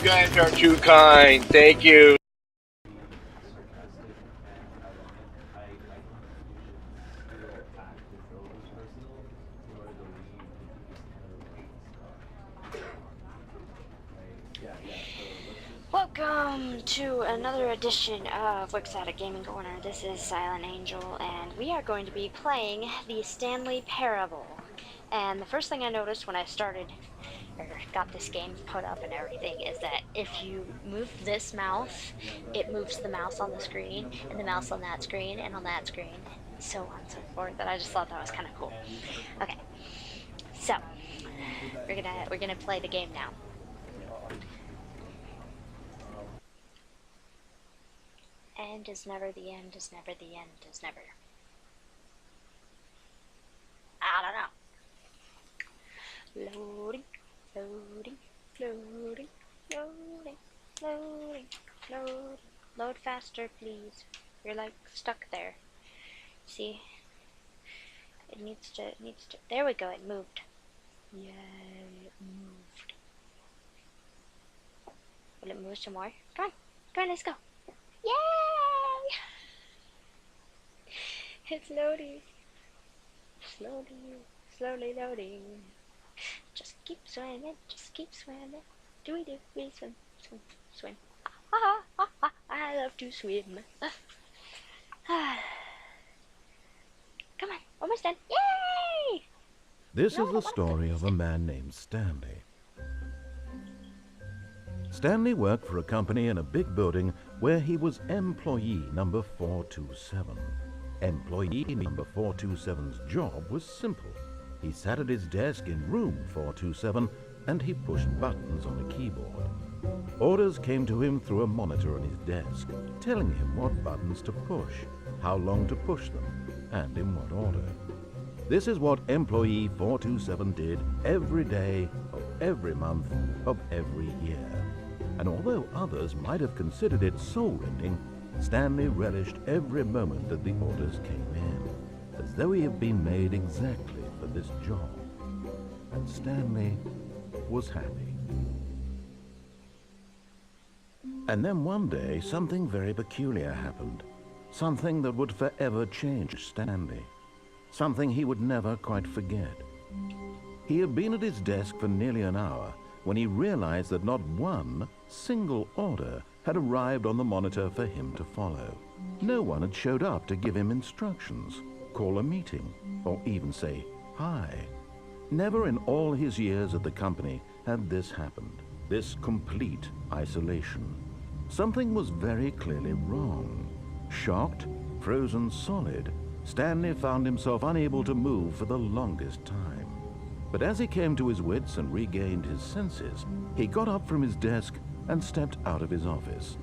guys are too kind. Thank you. Welcome to another edition of Wix at a Gaming Corner. This is Silent Angel, and we are going to be playing the Stanley Parable. And the first thing I noticed when I started, or got this game put up and everything, is that if you move this mouse, it moves the mouse on the screen, and the mouse on that screen, and on that screen, and so on and so forth. And I just thought that was kind of cool. Okay, so we're gonna play the game now. End is never the end is never the end is never. I don't know. Loading, loading, loading, loading, loading, loading. Load faster, please. You're like stuck there. See? It needs to, there we go, it moved. Yay, it moved. Will it move some more? Come on, let's go. Yay! It's loading. Slowly loading. Just keep swimming, just keep swimming. Do we swim, swim. I love to swim. Come on, almost done. Yay! This is the story of a man named Stanley. Stanley worked for a company in a big building where he was employee number 427. Employee number 427's job was simple. He sat at his desk in room 427 and he pushed buttons on a keyboard. Orders came to him through a monitor on his desk, telling him what buttons to push, how long to push them, and in what order. This is what employee 427 did every day of every month of every year. And although others might have considered it soul-rending, Stanley relished every moment that the orders came in, as though he had been made exactly for this job. And Stanley was happy. And then one day, something very peculiar happened. Something that would forever change Stanley. Something he would never quite forget. He had been at his desk for nearly an hour when he realized that not one single order had arrived on the monitor for him to follow. No one had showed up to give him instructions, call a meeting, or even say hi. Never in all his years at the company had this happened, this complete isolation. Something was very clearly wrong. Shocked, frozen solid, Stanley found himself unable to move for the longest time. But as he came to his wits and regained his senses, he got up from his desk and stepped out of his office.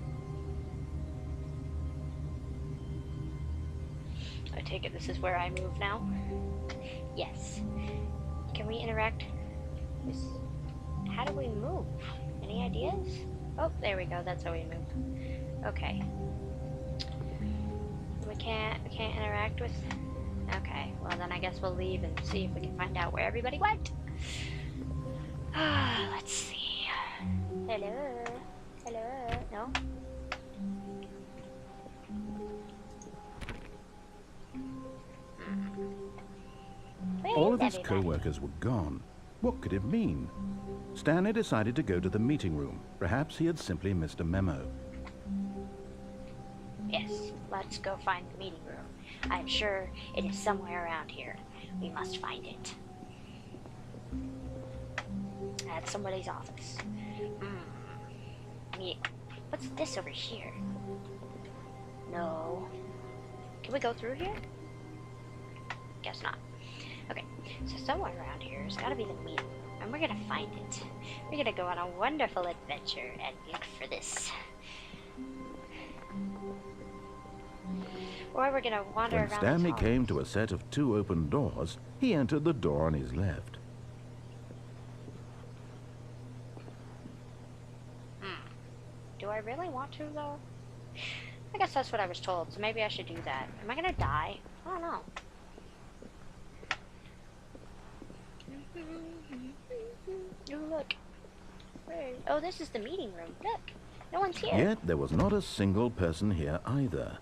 I take it this is where I move now? Yes. Can we interact? How do we move? Any ideas? Oh, there we go. That's how we move. Okay. We can't interact with... Okay, well then I guess we'll leave and see if we can find out where everybody went. Let's see. Hello? Hello? No? All of his co-workers were gone. What could it mean? Stanley decided to go to the meeting room. Perhaps he had simply missed a memo. Yes, let's go find the meeting room. I'm sure it is somewhere around here. We must find it. At somebody's office. What's this over here? No. Can we go through here? Guess not. Okay, so somewhere around here has got to be the meeting room, and we're gonna find it. We're gonna go on a wonderful adventure and look for this. Or we're gonna wander around. When Stanley came to a set of 2 open doors, he entered the door on his left. Do I really want to, though? I guess that's what I was told, so maybe I should do that. Am I gonna die? I don't know. Ooh, look. Oh, this is the meeting room. Look, no one's here. Yet there was not a single person here either.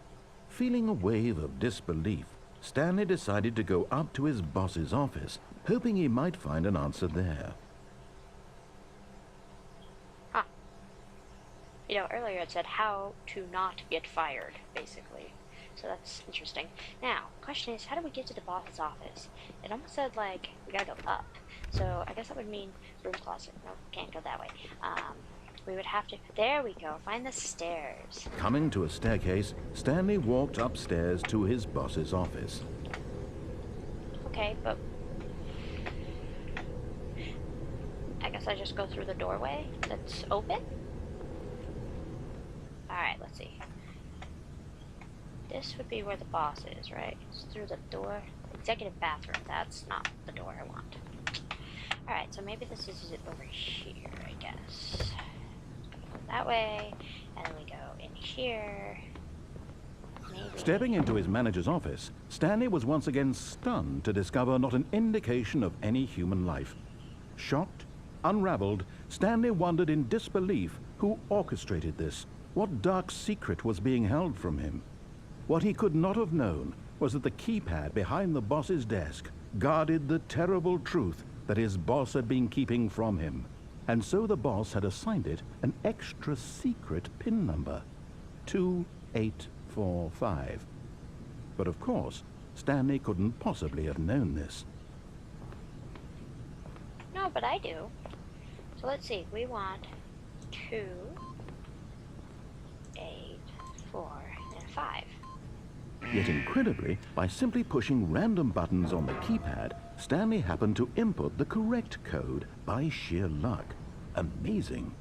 Feeling a wave of disbelief, Stanley decided to go up to his boss's office, hoping he might find an answer there. Huh. You know, earlier it said how to not get fired, basically. So that's interesting. Now, question is, how do we get to the boss's office? It almost said, like, we gotta go up. So I guess that would mean room closet. No, can't go that way. We would have to... There we go. Find the stairs. Coming to a staircase, Stanley walked upstairs to his boss's office. Okay, but... I guess I just go through the doorway that's open? Alright, let's see. This would be where the boss is, right? It's through the door. Executive bathroom. That's not the door I want. Alright, so maybe this is it over here, I guess. That way, and then we go in here. Maybe. Stepping into his manager's office, Stanley was once again stunned to discover not an indication of any human life. Shocked, unraveled, Stanley wondered in disbelief who orchestrated this. What dark secret was being held from him? What he could not have known was that the keypad behind the boss's desk guarded the terrible truth that his boss had been keeping from him. And so the boss had assigned it an extra secret PIN number, 2845. But of course, Stanley couldn't possibly have known this. No, but I do. So let's see, we want 2, 8, 4, and 5. Yet incredibly, by simply pushing random buttons on the keypad, Stanley happened to input the correct code by sheer luck. Amazing.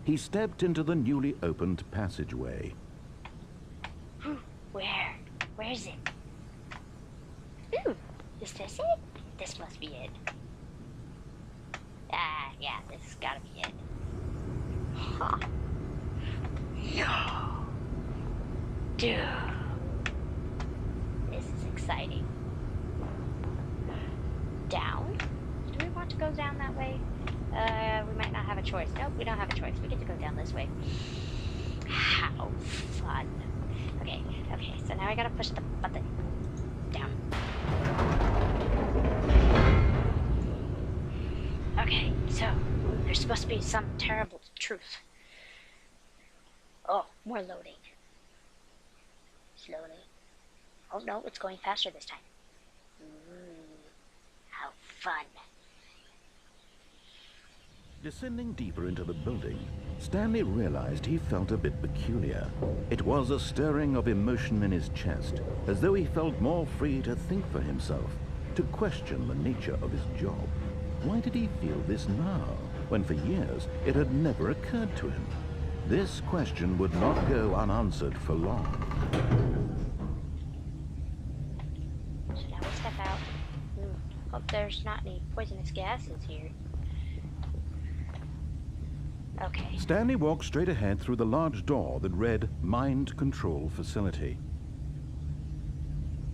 He stepped into the newly opened passageway. Where? Where is it? Ooh, is this it? This must be it. Ah, yeah, this has gotta be it. Huh. No. Dude. This is exciting. Down? Do we want to go down that way? We might not have a choice. Nope, we don't have a choice. We get to go down this way. How fun. Okay, so now I gotta push the button. Down. Okay, so there's supposed to be some terrible truth. Oh, more loading. Slowly. Oh no, it's going faster this time. How fun. Descending deeper into the building, Stanley realized he felt a bit peculiar. It was a stirring of emotion in his chest, as though he felt more free to think for himself, to question the nature of his job. Why did he feel this now, when for years it had never occurred to him? This question would not go unanswered for long. So now we step out. Hope there's not any poisonous gases here. Okay. Stanley walked straight ahead through the large door that read Mind Control Facility.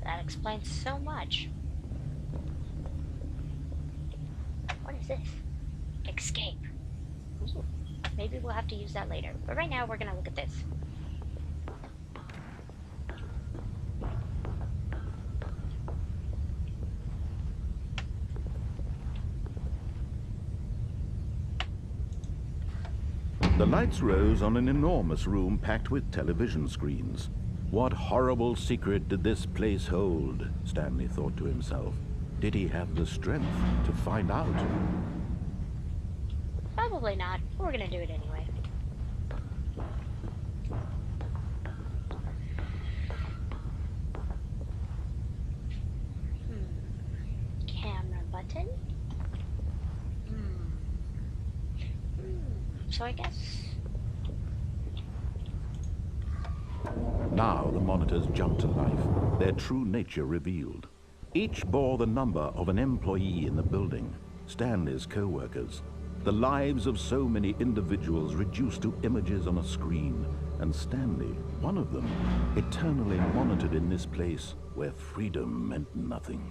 That explains so much. What is this? Escape. Ooh. Maybe we'll have to use that later. But right now we're gonna look at this. The lights rose on an enormous room packed with television screens. What horrible secret did this place hold? Stanley thought to himself. Did he have the strength to find out? Probably not. We're gonna do it anyway. Camera button. So I guess... Now the monitors jumped to life, their true nature revealed. Each bore the number of an employee in the building, Stanley's co-workers. The lives of so many individuals reduced to images on a screen, and Stanley, one of them, eternally monitored in this place where freedom meant nothing.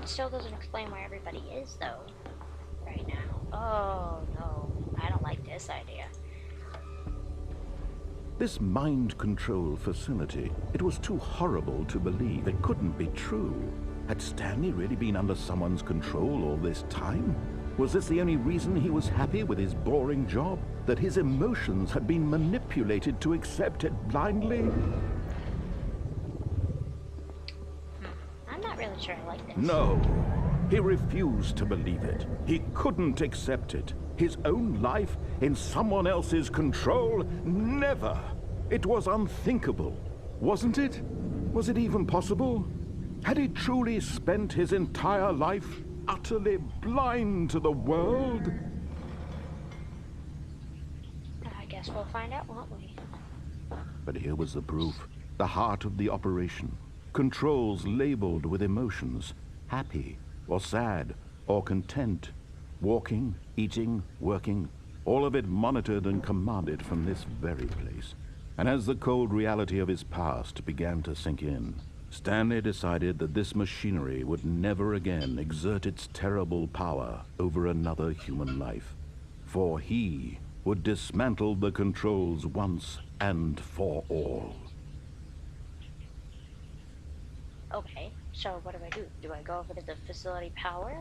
still doesn't explain where everybody is, though, right now. Oh, no. I don't like this idea. This mind control facility, it was too horrible to believe. It couldn't be true. Had Stanley really been under someone's control all this time? Was this the only reason he was happy with his boring job? That his emotions had been manipulated to accept it blindly? I'm not really sure I like this. No. He refused to believe it. He couldn't accept it. His own life in someone else's control? Never. It was unthinkable, wasn't it? Was it even possible? Had he truly spent his entire life utterly blind to the world? I guess we'll find out, won't we? But here was the proof. The heart of the operation. Controls labeled with emotions. Happy, or sad, or content. Walking, eating, working. All of it monitored and commanded from this very place. And as the cold reality of his past began to sink in, Stanley decided that this machinery would never again exert its terrible power over another human life. For he would dismantle the controls once and for all. Okay, so what do? Do I go over to the facility power?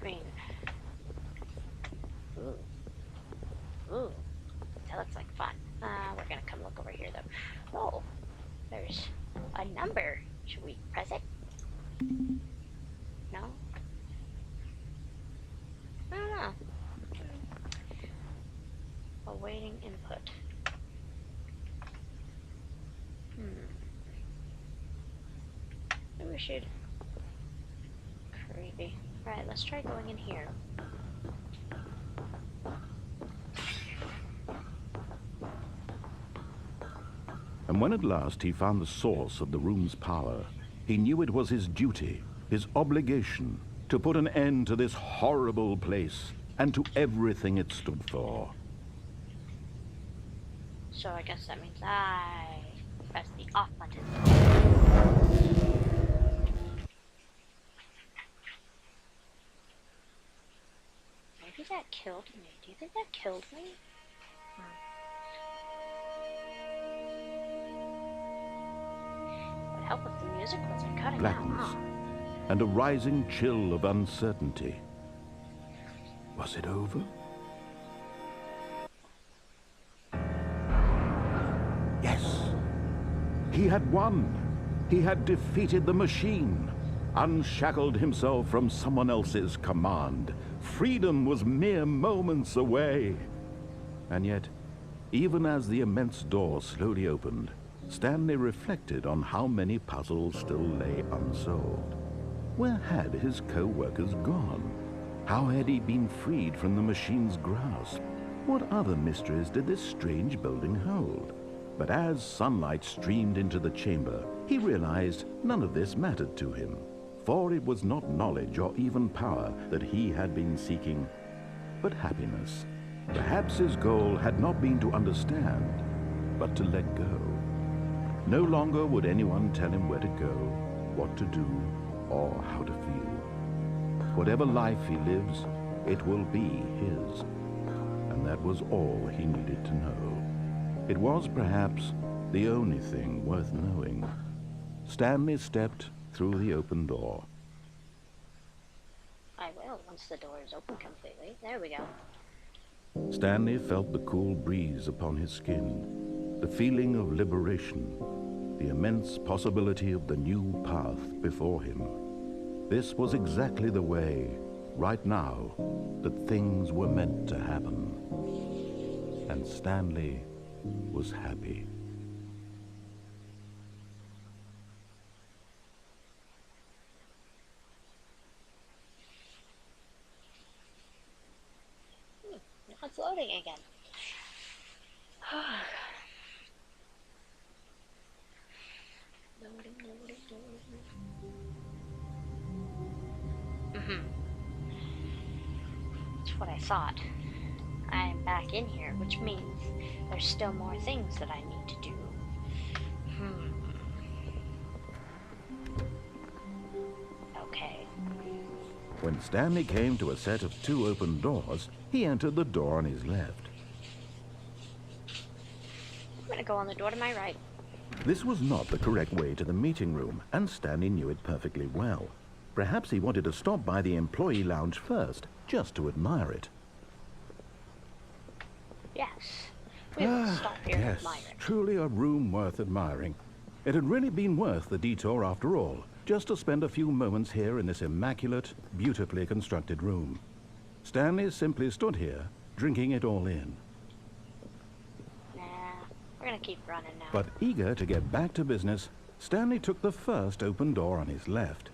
I mean... Ooh, that looks like fun. We're gonna come look over here, though. Oh, there's a number. Should we press it? No? I don't know. Awaiting input. Maybe we should... Creepy. Alright, let's try going in here. And when at last he found the source of the room's power, he knew it was his duty, his obligation, to put an end to this horrible place and to everything it stood for. So I guess that means I press the off button. Maybe that killed me. Do you think that killed me? It would help if the music wasn't cutting out, Blackness, and a rising chill of uncertainty. Was it over? Yes. He had won. He had defeated the machine, unshackled himself from someone else's command. Freedom was mere moments away. And yet, even as the immense door slowly opened, Stanley reflected on how many puzzles still lay unsolved. Where had his co-workers gone? How had he been freed from the machine's grasp? What other mysteries did this strange building hold? But as sunlight streamed into the chamber, he realized none of this mattered to him, for it was not knowledge or even power that he had been seeking, but happiness. Perhaps his goal had not been to understand, but to let go. No longer would anyone tell him where to go, what to do, or how to feel. Whatever life he lives, it will be his. And that was all he needed to know. It was perhaps the only thing worth knowing. Stanley stepped through the open door. I will, once the door is open completely. There we go. Stanley felt the cool breeze upon his skin, the feeling of liberation, the immense possibility of the new path before him. This was exactly the way, right now, that things were meant to happen. And Stanley was happy. It's loading again. Loading. That's what I thought. I am back in here, which means there's still more things that I need to do. Okay. When Stanley came to a set of 2 open doors, he entered the door on his left. I'm gonna go on the door to my right. This was not the correct way to the meeting room, and Stanley knew it perfectly well. Perhaps he wanted to stop by the employee lounge first, just to admire it. Yes. We will stop here and Yes, admire it. truly a room worth admiring. It had really been worth the detour after all, just to spend a few moments here in this immaculate, beautifully constructed room. Stanley simply stood here, drinking it all in. Nah, we're gonna keep running now. But eager to get back to business, Stanley took the first open door on his left.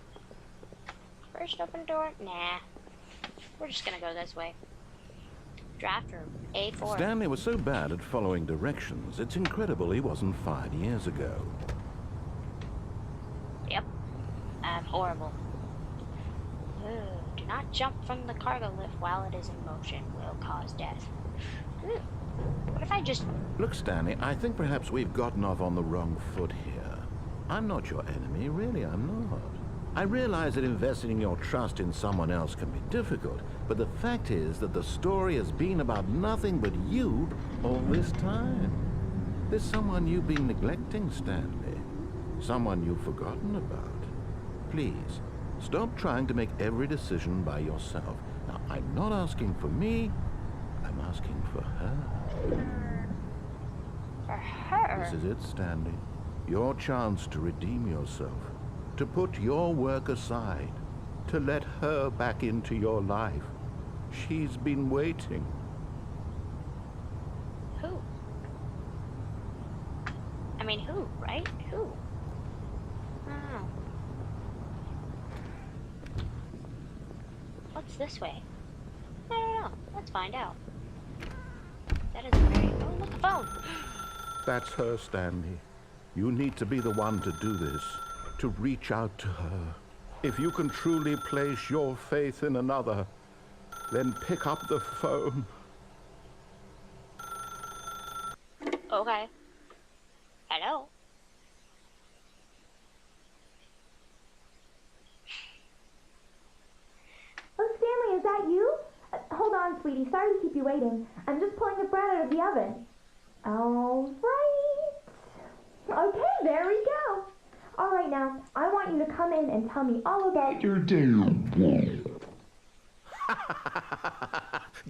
First open door? Nah. We're just gonna go this way. Draft room, A4. Stanley was so bad at following directions, it's incredible he wasn't 5 years ago. Yep. I'm horrible. Ooh, do not jump from the cargo lift while it is in motion. Will cause death. Ooh. What if I just... Look, Stanley, I think perhaps we've gotten off on the wrong foot here. I'm not your enemy, really, I'm not. I realize that investing your trust in someone else can be difficult, but the fact is that the story has been about nothing but you all this time. There's someone you've been neglecting, Stanley. Someone you've forgotten about. Please, stop trying to make every decision by yourself. Now, I'm not asking for me, I'm asking for her. For her? This is it, Stanley. Your chance to redeem yourself. To put your work aside. To let her back into your life. She's been waiting. Who? I mean, who, right? Who? I don't know. What's this way? I don't know. Let's find out. That is very... Oh, look, a phone! That's her, Stanley. You need to be the one to do this. To reach out to her. If you can truly place your faith in another, then pick up the phone. Okay. Hello? Oh, Stanley, is that you? Hold on, sweetie. Sorry to keep you waiting. I'm just pulling the bread out of the oven. All right. Okay, there we go. All right, now, I want you to come in and tell me all about your day.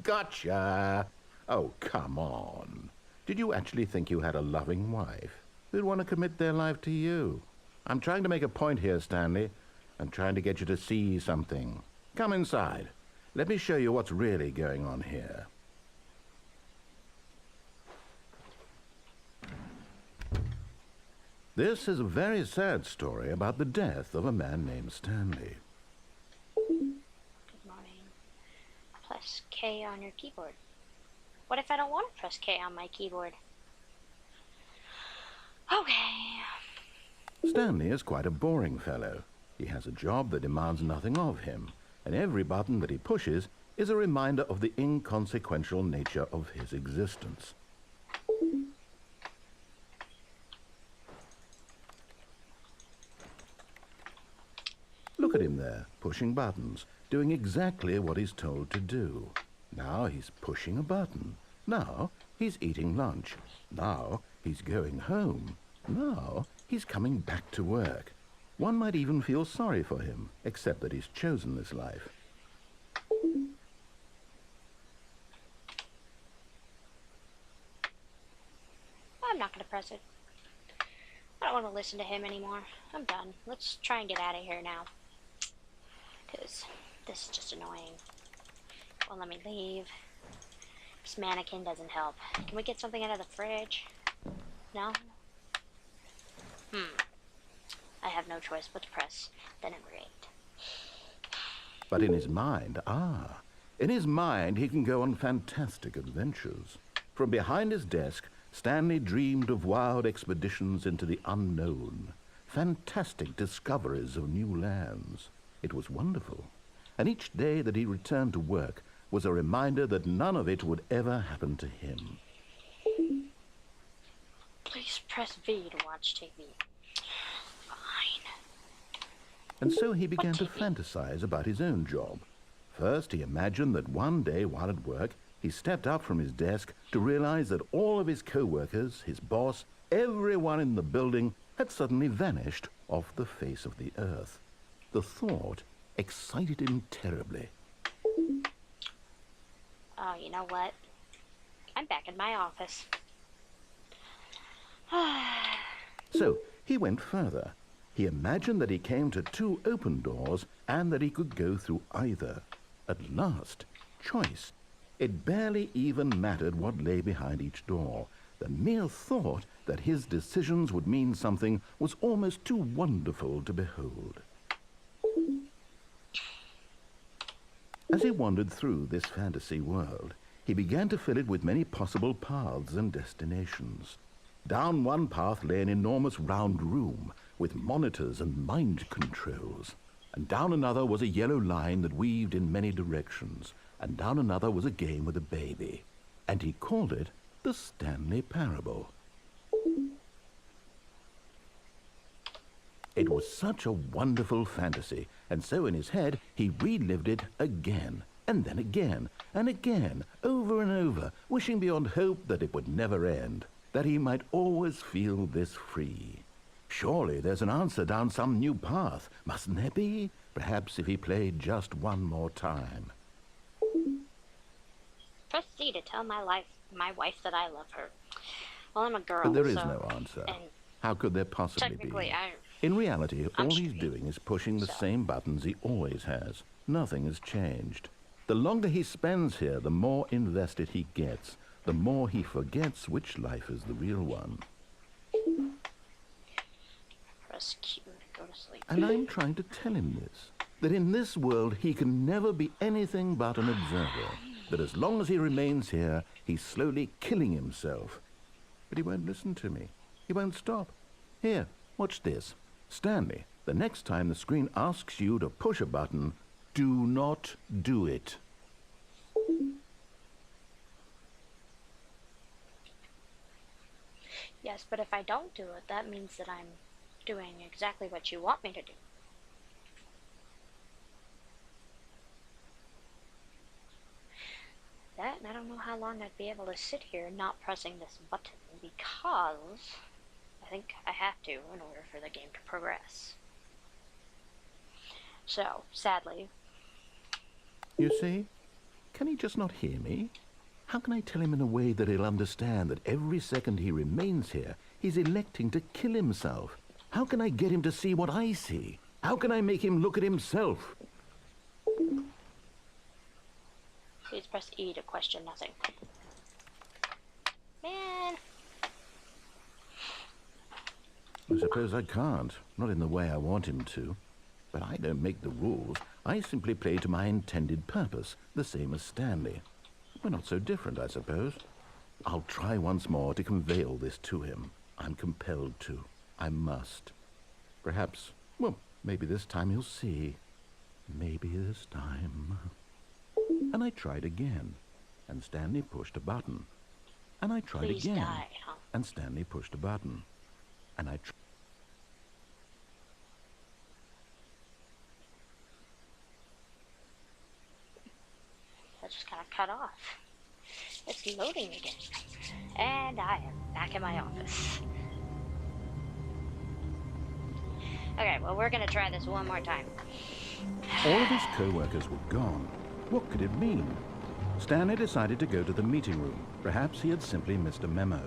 Gotcha. Oh, come on. Did you actually think you had a loving wife who'd want to commit their life to you? I'm trying to make a point here, Stanley. I'm trying to get you to see something. Come inside. Let me show you what's really going on here. This is a very sad story about the death of a man named Stanley. Good morning. Press K on your keyboard. What if I don't want to press K on my keyboard? Okay. Stanley is quite a boring fellow. He has a job that demands nothing of him, and every button that he pushes is a reminder of the inconsequential nature of his existence. Look at him there, pushing buttons, doing exactly what he's told to do. Now he's pushing a button. Now he's eating lunch. Now he's going home. Now he's coming back to work. One might even feel sorry for him, except that he's chosen this life. I'm not going to press it. I don't want to listen to him anymore. I'm done. Let's try and get out of here now. Because this is just annoying. Won't let me leave. This mannequin doesn't help. Can we get something out of the fridge? No? I have no choice but to press the number 8. But in his mind, in his mind he can go on fantastic adventures. From behind his desk, Stanley dreamed of wild expeditions into the unknown, fantastic discoveries of new lands. It was wonderful, and each day that he returned to work was a reminder that none of it would ever happen to him. Please press V to watch TV. Fine. And so he began to fantasize about his own job. First, he imagined that one day while at work, he stepped up from his desk to realize that all of his co-workers, his boss, everyone in the building had suddenly vanished off the face of the earth. The thought excited him terribly. Oh, you know what? I'm back in my office. So he went further. He imagined that he came to 2 open doors and that he could go through either. At last, choice. It barely even mattered what lay behind each door. The mere thought that his decisions would mean something was almost too wonderful to behold. As he wandered through this fantasy world, he began to fill it with many possible paths and destinations. Down one path lay an enormous round room with monitors and mind controls. And down another was a yellow line that weaved in many directions. And down another was a game with a baby. And he called it the Stanley Parable. It was such a wonderful fantasy, and so in his head he relived it again, and then again, and again, over and over, wishing beyond hope that it would never end, that he might always feel this free. Surely there's an answer down some new path, mustn't there be? Perhaps if he played just one more time. Press C to tell my wife that I love her. Well, I'm a girl, But there is so, no answer. and How could there possibly technically, be? I... In reality, I'm all he's straight, doing is pushing the so. same buttons he always has. Nothing has changed. The longer he spends here, the more invested he gets, the more he forgets which life is the real one. Press Q to go to sleep. And I'm trying to tell him this, that in this world he can never be anything but an observer, that as long as he remains here, he's slowly killing himself. But he won't listen to me. He won't stop. Here, watch this. Stanley, the next time the screen asks you to push a button, do not do it. Yes, but if I don't do it, that means that I'm doing exactly what you want me to do. That, and I don't know how long I'd be able to sit here not pressing this button, because I think I have to in order for the game to progress. So, sadly... You see? Can he just not hear me? How can I tell him in a way that he'll understand that every second he remains here, he's electing to kill himself? How can I get him to see what I see? How can I make him look at himself? Please press E to question nothing. Man! I suppose I can't. Not in the way I want him to. But I don't make the rules. I simply play to my intended purpose, the same as Stanley. We're not so different, I suppose. I'll try once more to convey all this to him. I'm compelled to. I must. Perhaps, well, maybe this time he'll see. Maybe this time. And I tried again, and Stanley pushed a button. And I tried Please again, die, huh? and Stanley pushed a button. And I tried. That just kind of cut off. It's loading again. And I am back in my office. Okay, well, we're gonna try this one more time. All of his co-workers were gone. What could it mean? Stanley decided to go to the meeting room. Perhaps he had simply missed a memo.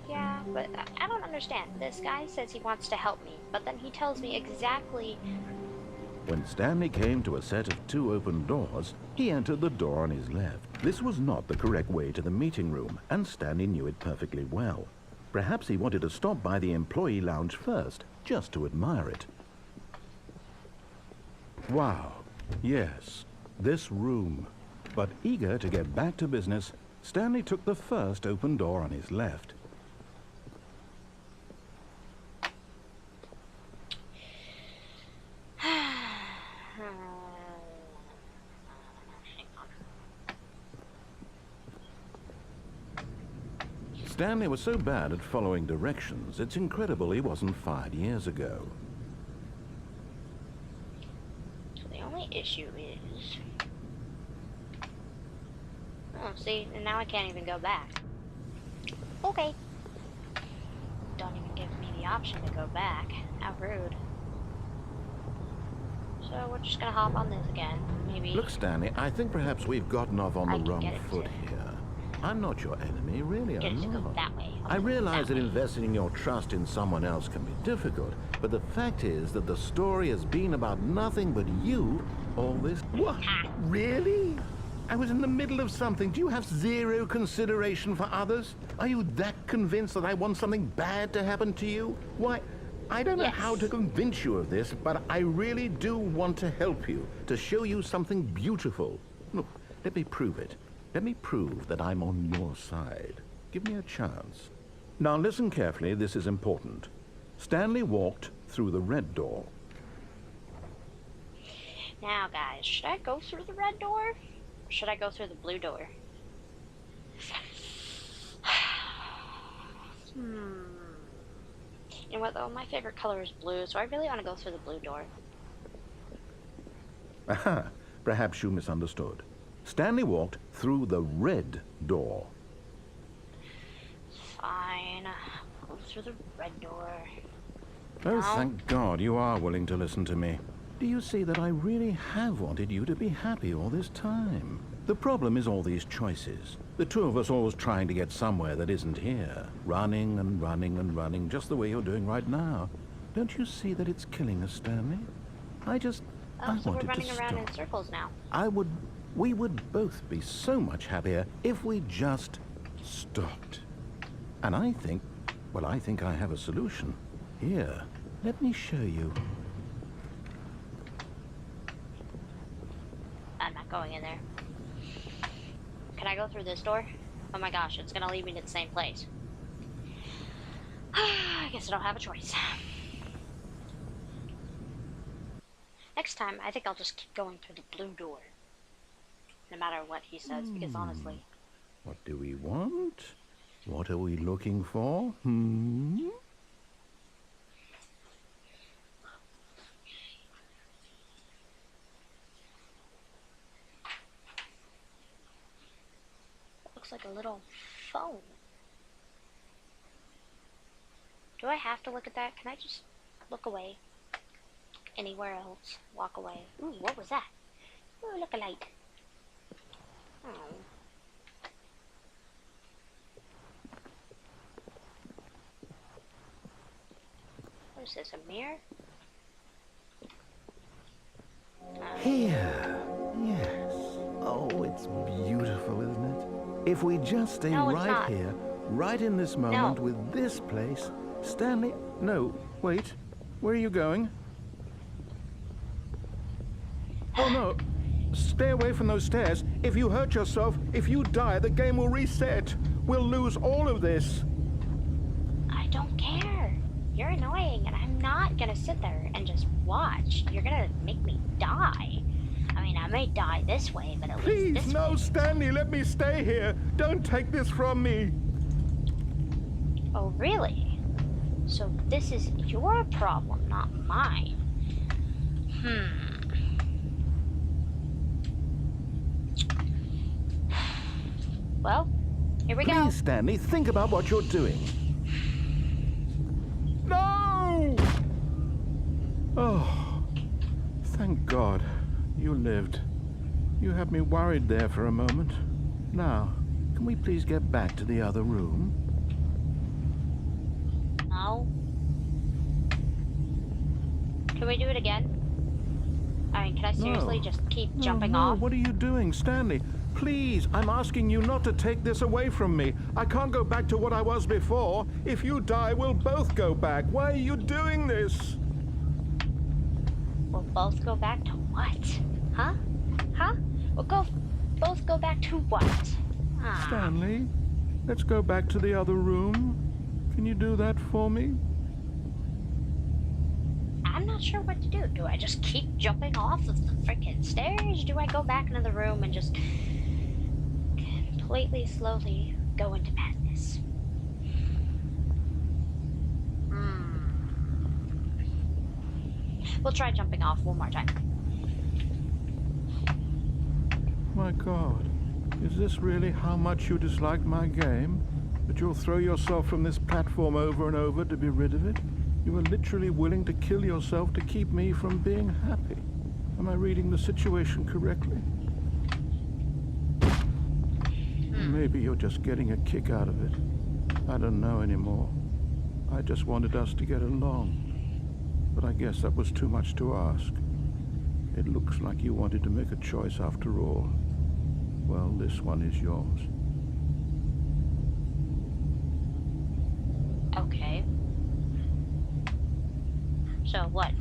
Yeah, but I don't understand. This guy says he wants to help me, but then he tells me exactly... When Stanley came to a set of 2 open doors, he entered the door on his left. This was not the correct way to the meeting room, and Stanley knew it perfectly well. Perhaps he wanted to stop by the employee lounge first, just to admire it. Wow, yes, this room. But eager to get back to business, Stanley took the first open door on his left. Stanley was so bad at following directions, it's incredible he wasn't fired years ago. issue is... Oh, see, and now I can't even go back. Okay. Don't even give me the option to go back. How rude. So we're just gonna hop on this again. Maybe... Look, Stanley, I think perhaps we've gotten off on I the can wrong get it foot to- here. I'm not your enemy, really, get I'm it to go not. that way. I realize that way. investing your trust in someone else can be difficult, but the fact is that the story has been about nothing but you all this... What? Really? I was in the middle of something. Do you have zero consideration for others? Are you that convinced that I want something bad to happen to you? Why, I don't know Yes. how to convince you of this, but I really do want to help you, to show you something beautiful. Look, let me prove it. Let me prove that I'm on your side. Give me a chance. Now listen carefully, this is important. Stanley walked through the red door. Now, guys, should I go through the red door? Or should I go through the blue door? You know what, though? My favorite color is blue, so I really want to go through the blue door. Aha, perhaps you misunderstood. Stanley walked through the red door. Fine. Go through the red door. Oh, No. thank God you are willing to listen to me. Do you see that I really have wanted you to be happy all this time? The problem is all these choices. The two of us always trying to get somewhere that isn't here. Running and running and running, just the way you're doing right now. Don't you see that it's killing us, Stanley? I Oh, so we're wanted to running around in stop. circles now. We would both be so much happier if we just stopped. And I think I have a solution. Here, let me show you. I'm not going in there. Can I go through this door? Oh my gosh, it's gonna lead me to the same place. I guess I don't have a choice. Next time, I think I'll just keep going through the blue door. No matter what he says, because honestly... What do we want? What are we looking for? Looks like a little phone. Do I have to look at that? Can I just look away? Anywhere else? Walk away. Ooh, what was that? Ooh, look a light. Oh. What is this, a mirror? Here. Yes. Oh, it's beautiful, isn't it? If we just stay No, it's right not. here, right in this moment No. with this place, Stanley... No, wait. Where are you going? Oh, no. Stay away from those stairs. If you hurt yourself, if you die, the game will reset. We'll lose all of this. I don't care. You're annoying, and I'm not gonna sit there and just watch. You're gonna make me die. I mean, I may die this way, but at least Please, this no, way. Stanley, let me stay here. Don't take this from me. Oh, really? So this is your problem, not mine. Well, here we go. Please, Stanley, think about what you're doing. No! Oh, thank God. You lived. You had me worried there for a moment. Now, can we please get back to the other room? No. Can we do it again? I mean, can I seriously No. just keep No, jumping no, off? what are you doing, Stanley? Please, I'm asking you not to take this away from me. I can't go back to what I was before. If you die, we'll both go back. Why are you doing this? We'll both go back to what? Huh? Huh? Both go back to what? Ah, Stanley, let's go back to the other room. Can you do that for me? I'm not sure what to do. Do I just keep jumping off of the freaking stairs? Do I go back into the room and just completely slowly go into madness? We'll try jumping off one more time. my God. Is this really how much you dislike my game? That you'll throw yourself from this platform over and over to be rid of it? You were literally willing to kill yourself to keep me from being happy. Am I reading the situation correctly? Maybe you're just getting a kick out of it. I don't know anymore. I just wanted us to get along. But I guess that was too much to ask. It looks like you wanted to make a choice after all. Well, this one is yours. Okay. So what?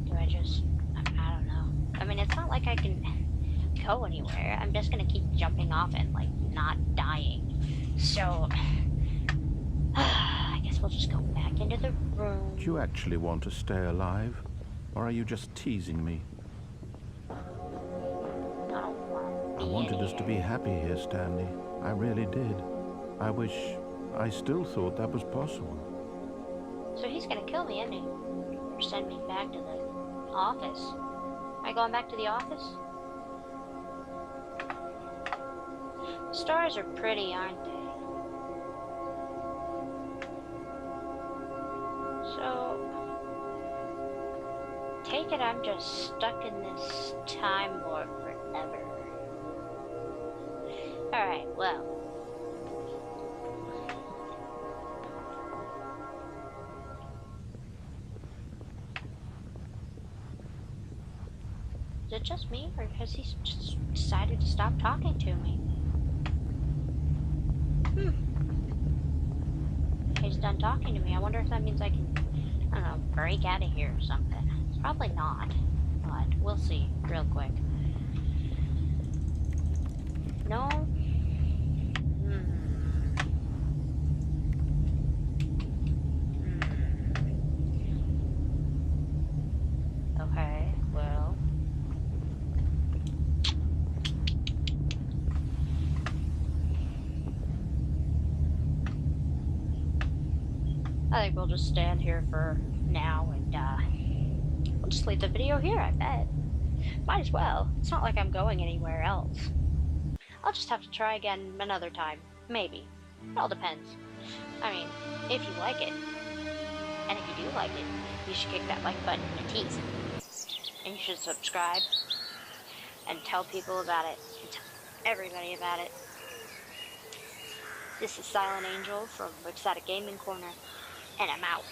Do I just... I don't know. I mean, it's not like I can go anywhere. I'm just gonna keep jumping off and, like, not dying. So... I guess we'll just go back into the room. Do you actually want to stay alive? Or are you just teasing me? I wanted us to be happy here, Stanley. I really did. I wish I still thought that was possible. So he's gonna kill me, isn't he? Or send me back to the office. Am I going back to the office? Stars are pretty, aren't they? So, take it I'm just stuck in this time warp forever. Alright, well. Is it just me, or has he just decided to stop talking to me? He's done talking to me. I wonder if that means I can, I don't know, break out of here or something. It's probably not, but we'll see real quick. No? Okay, well. I think we'll just stand here for now and we'll just leave the video here, I bet. Might as well. It's not like I'm going anywhere else. I'll just have to try again another time. Maybe. It all depends. I mean, if you like it. And if you do like it, you should kick that like button in a tease. And you should subscribe. And tell people about it. And tell everybody about it. This is Silent Angel from Wixata Gaming Corner. And I'm out.